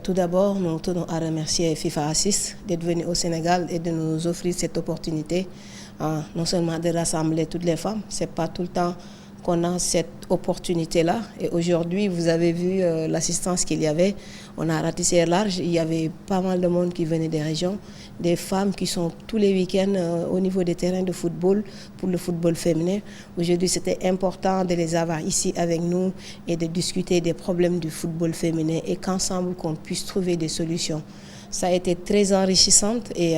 Tout d'abord, nous tenons à remercier FIFA Assist d'être venu au Sénégal et de nous offrir cette opportunité, non seulement de rassembler toutes les femmes, ce n'est pas tout le temps qu'on a cette opportunité-là. Et aujourd'hui, vous avez vu l'assistance qu'il y avait. On a ratissé large, il y avait pas mal de monde qui venait des régions, des femmes qui sont tous les week-ends au niveau des terrains de football pour le football féminin. Aujourd'hui, c'était important de les avoir ici avec nous et de discuter des problèmes du football féminin et qu'ensemble, qu'on puisse trouver des solutions. Ça a été très enrichissant et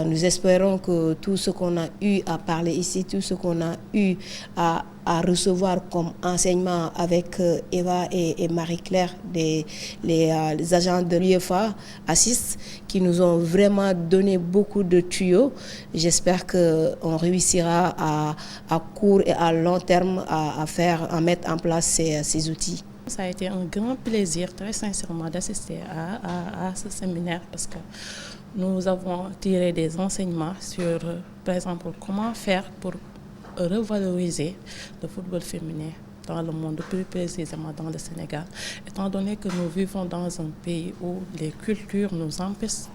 nous espérons que tout ce qu'on a eu à parler ici, tout ce qu'on a eu à recevoir comme enseignement avec Eva et Marie-Claire, les agents de l'UEFA Assist, qui nous ont vraiment donné beaucoup de tuyaux. J'espère qu'on réussira à court et à long terme à mettre en place ces outils. Ça a été un grand plaisir, très sincèrement, d'assister à ce séminaire parce que nous avons tiré des enseignements sur, par exemple, comment faire pour revaloriser le football féminin dans le monde, plus précisément dans le Sénégal, étant donné que nous vivons dans un pays où les cultures nous empêchent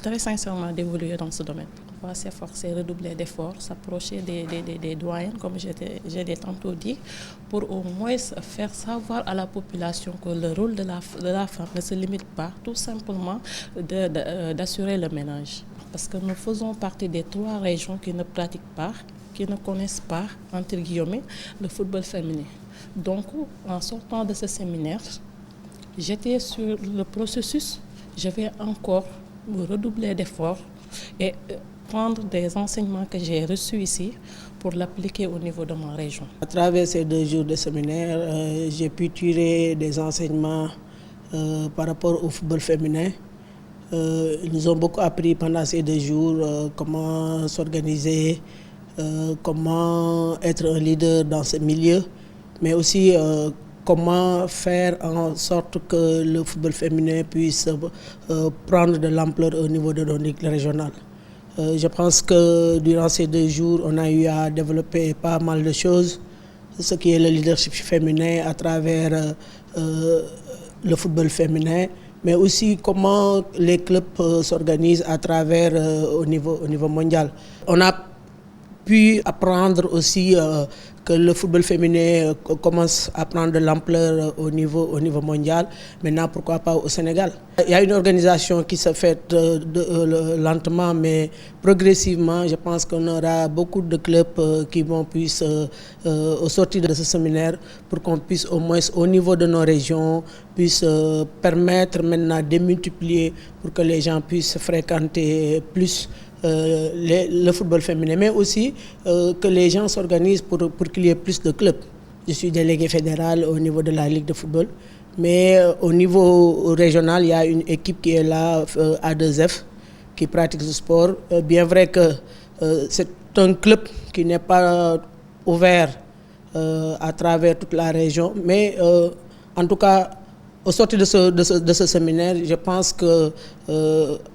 très sincèrement d'évoluer dans ce domaine. On va s'efforcer, redoubler d'efforts, s'approcher des doyens, comme je l'ai tantôt dit, pour au moins faire savoir à la population que le rôle de la femme ne se limite pas tout simplement d'assurer le ménage. Parce que nous faisons partie des 3 régions qui ne pratiquent pas, qui ne connaissent pas, entre guillemets, le football féminin. Donc, en sortant de ce séminaire, j'étais sur le processus, je vais encore redoubler d'efforts et prendre des enseignements que j'ai reçus ici pour l'appliquer au niveau de ma région. À travers ces 2 jours de séminaire, j'ai pu tirer des enseignements par rapport au football féminin. Ils nous ont beaucoup appris pendant ces 2 jours comment s'organiser, comment être un leader dans ce milieu, mais aussi comment faire en sorte que le football féminin puisse prendre de l'ampleur au niveau de nos ligues régionales. Je pense que durant ces 2 jours, on a eu à développer pas mal de choses, ce qui est le leadership féminin à travers le football féminin, mais aussi comment les clubs s'organisent à travers au niveau mondial. On a pu apprendre aussi que le football féminin commence à prendre de l'ampleur au niveau mondial. Maintenant, pourquoi pas au Sénégal? Il y a une organisation qui se fait lentement, mais progressivement. Je pense qu'on aura beaucoup de clubs qui vont au sortir de ce séminaire, pour qu'on puisse au moins au niveau de nos régions, puisse permettre maintenant de multiplier pour que les gens puissent fréquenter plus le football féminin, mais aussi que les gens s'organisent pour qu'il y ait plus de clubs. Je suis délégué fédéral au niveau de la Ligue de football, mais au niveau régional, il y a une équipe qui est là, A2F, qui pratique ce sport. Bien vrai que c'est un club qui n'est pas ouvert à travers toute la région, mais en tout cas, au sortir de ce séminaire, je pense que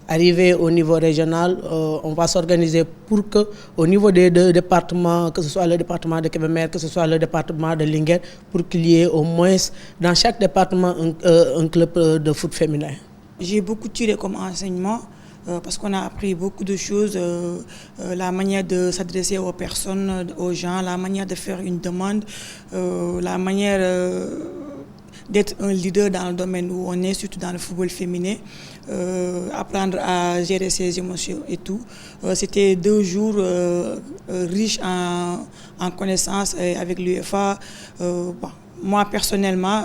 arrivé au niveau régional, on va s'organiser pour que, au niveau des 2 départements, que ce soit le département de Kébémer, que ce soit le département de Linguère, pour qu'il y ait au moins dans chaque département un club de foot féminin. J'ai beaucoup tiré comme enseignement parce qu'on a appris beaucoup de choses, la manière de s'adresser aux personnes, aux gens, la manière de faire une demande, la manière d'être un leader dans le domaine où on est, surtout dans le football féminin, apprendre à gérer ses émotions et tout. C'était 2 jours riches en connaissances avec l'UEFA. Moi, personnellement,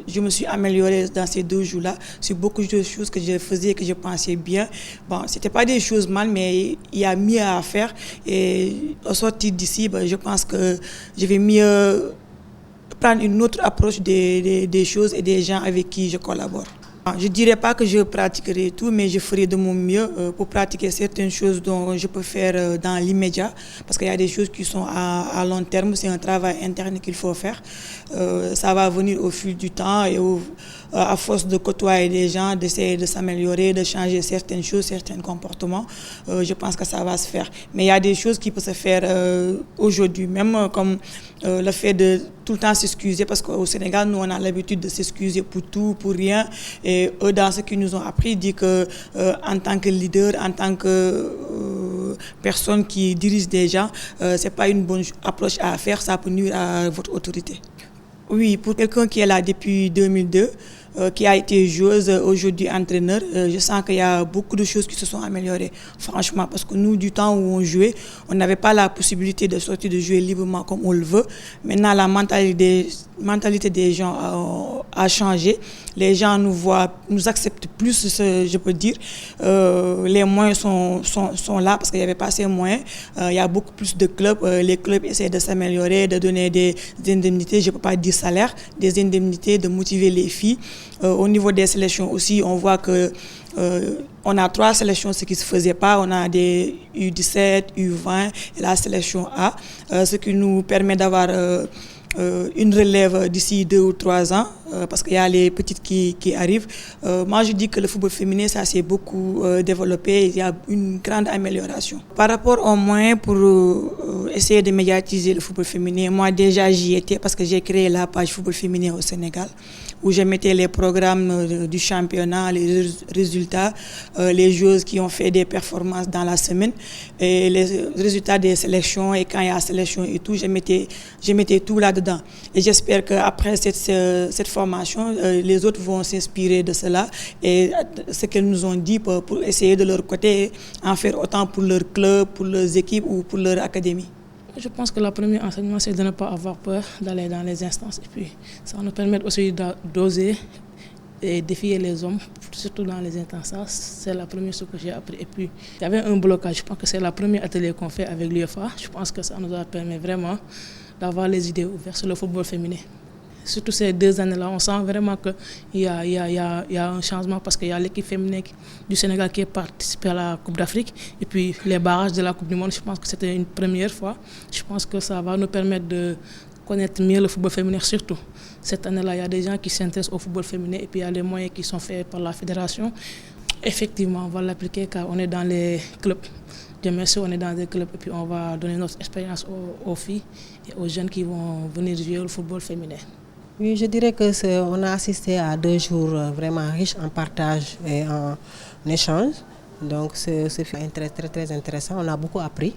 je me suis améliorée dans ces 2 jours-là sur beaucoup de choses que je faisais et que je pensais bien. Bon, ce n'était pas des choses mal, mais il y a mieux à faire. Et au sortir d'ici, je pense que je vais mieux prendre une autre approche des choses et des gens avec qui je collabore. Je ne dirais pas que je pratiquerai tout, mais je ferai de mon mieux pour pratiquer certaines choses dont je peux faire dans l'immédiat, parce qu'il y a des choses qui sont à long terme, c'est un travail interne qu'il faut faire. Ça va venir au fil du temps et à force de côtoyer des gens, d'essayer de s'améliorer, de changer certaines choses, certains comportements. Je pense que ça va se faire. Mais il y a des choses qui peuvent se faire aujourd'hui, même comme le fait de tout le temps s'excuser, parce qu'au Sénégal, nous, on a l'habitude de s'excuser pour tout, pour rien. Et Mais eux, dans ce qu'ils nous ont appris, ils disent que en tant que leader, en tant que personne qui dirige des gens, c'est pas une bonne approche à faire, ça peut nuire à votre autorité. Oui, pour quelqu'un qui est là depuis 2002, qui a été joueuse, aujourd'hui entraîneur, je sens qu'il y a beaucoup de choses qui se sont améliorées, franchement, parce que nous, du temps où on jouait, on n'avait pas la possibilité de sortir de jouer librement comme on le veut. Maintenant, la mentalité des gens a changé. Les gens nous voient, nous acceptent plus, je peux dire. Les moyens sont là parce qu'il n'y avait pas assez moyens. Il y a beaucoup plus de clubs. Les clubs essaient de s'améliorer, de donner des indemnités, je ne peux pas dire salaire, des indemnités, de motiver les filles. Au niveau des sélections aussi, on voit que on a 3 sélections, ce qui ne se faisait pas. On a des U17, U20 et la sélection A, ce qui nous permet d'avoir une relève d'ici 2 ou 3 ans, parce qu'il y a les petites qui arrivent. Moi, je dis que le football féminin, ça s'est beaucoup développé. Il y a une grande amélioration. Par rapport aux moyens pour essayer de médiatiser le football féminin, moi déjà j'y étais parce que j'ai créé la page football féminin au Sénégal, où je mettais les programmes du championnat, les résultats, les joueuses qui ont fait des performances dans la semaine, et les résultats des sélections, et quand il y a sélection et tout, je mettais tout là-dedans. Et j'espère qu'après cette formation, les autres vont s'inspirer de cela, et ce qu'elles nous ont dit pour essayer de leur côté, en faire autant pour leur club, pour leurs équipes ou pour leur académie. Je pense que le premier enseignement, c'est de ne pas avoir peur d'aller dans les instances. Et puis, ça nous permet aussi d'oser et défier les hommes, surtout dans les instances. C'est la première chose que j'ai appris. Et puis, il y avait un blocage. Je pense que c'est le premier atelier qu'on fait avec l'UEFA. Je pense que ça nous a permis vraiment d'avoir les idées ouvertes sur le football féminin. Surtout ces 2 années-là, on sent vraiment qu'il y a un changement parce qu'il y a l'équipe féminine du Sénégal qui est participée à la Coupe d'Afrique et puis les barrages de la Coupe du Monde. Je pense que c'était une première fois. Je pense que ça va nous permettre de connaître mieux le football féminin surtout. Cette année-là, il y a des gens qui s'intéressent au football féminin et puis il y a des moyens qui sont faits par la fédération. Effectivement, on va l'appliquer car on est dans les clubs. Dieu merci, on est dans des clubs et puis on va donner notre expérience aux filles et aux jeunes qui vont venir jouer le football féminin. Oui, je dirais qu'on a assisté à 2 jours vraiment riches en partage et en échange. Donc c'est très intéressant, on a beaucoup appris.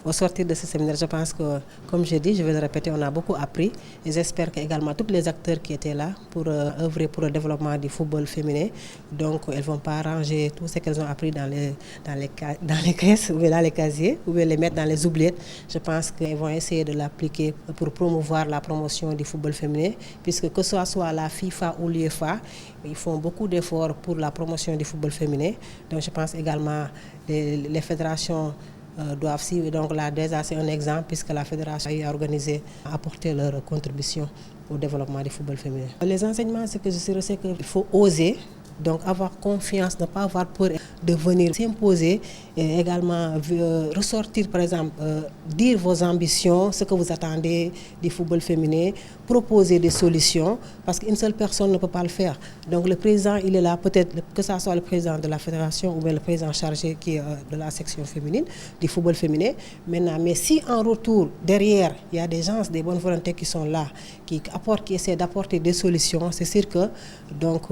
Au sortir de ce séminaire, je pense que, comme j'ai dit, je vais le répéter, on a beaucoup appris. Et j'espère que également tous les acteurs qui étaient là pour œuvrer pour le développement du football féminin, donc elles ne vont pas ranger tout ce qu'elles ont appris dans les caisses ou dans les casiers ou les mettre dans les oubliettes. Je pense qu'elles vont essayer de l'appliquer pour promouvoir la promotion du football féminin, puisque que ce soit la FIFA ou l'UEFA, ils font beaucoup d'efforts pour la promotion du football féminin. Donc je pense également les fédérations doivent suivre. Donc là déjà c'est un exemple puisque la fédération a organisé, apporté leur contribution au développement du football féminin. Les enseignements, ce que je sais, c'est qu'il faut oser, donc avoir confiance, ne pas avoir peur de venir s'imposer et également ressortir, par exemple, dire vos ambitions, ce que vous attendez du football féminin, proposer des solutions, parce qu'une seule personne ne peut pas le faire. Donc le président, il est là, peut-être que ce soit le président de la fédération ou bien le président chargé qui est de la section féminine, du football féminin. Maintenant, mais si en retour, derrière, il y a des gens, des bonnes volontés qui sont là, qui essaient d'apporter des solutions, c'est sûr que donc,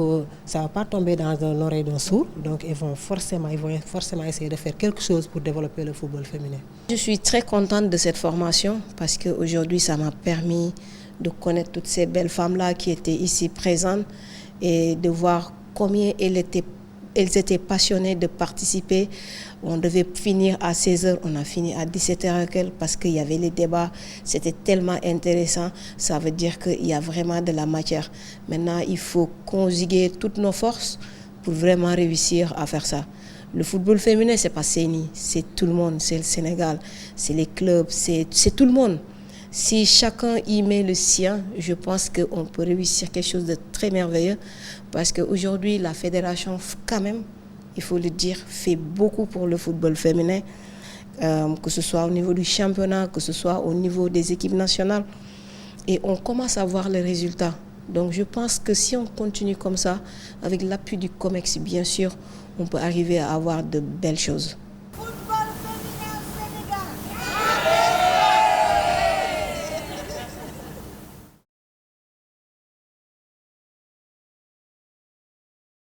ça ne va pas tomber dans l'oreille d'un sourd. Donc ils vont forcément essayer de faire quelque chose pour développer le football féminin. Je suis très contente de cette formation parce qu'aujourd'hui, ça m'a permis de connaître toutes ces belles femmes-là qui étaient ici présentes et de voir combien elles étaient passionnées de participer. On devait finir à 16h, on a fini à 17h parce qu'il y avait les débats. C'était tellement intéressant. Ça veut dire qu'il y a vraiment de la matière. Maintenant, il faut conjuguer toutes nos forces pour vraiment réussir à faire ça. Le football féminin, ce n'est pas CENI, c'est tout le monde, c'est le Sénégal, c'est les clubs, c'est tout le monde. Si chacun y met le sien, je pense qu'on peut réussir quelque chose de très merveilleux parce qu'aujourd'hui, la fédération, quand même, il faut le dire, fait beaucoup pour le football féminin, que ce soit au niveau du championnat, que ce soit au niveau des équipes nationales. Et on commence à voir les résultats. Donc je pense que si on continue comme ça, avec l'appui du COMEX, bien sûr, on peut arriver à avoir de belles choses.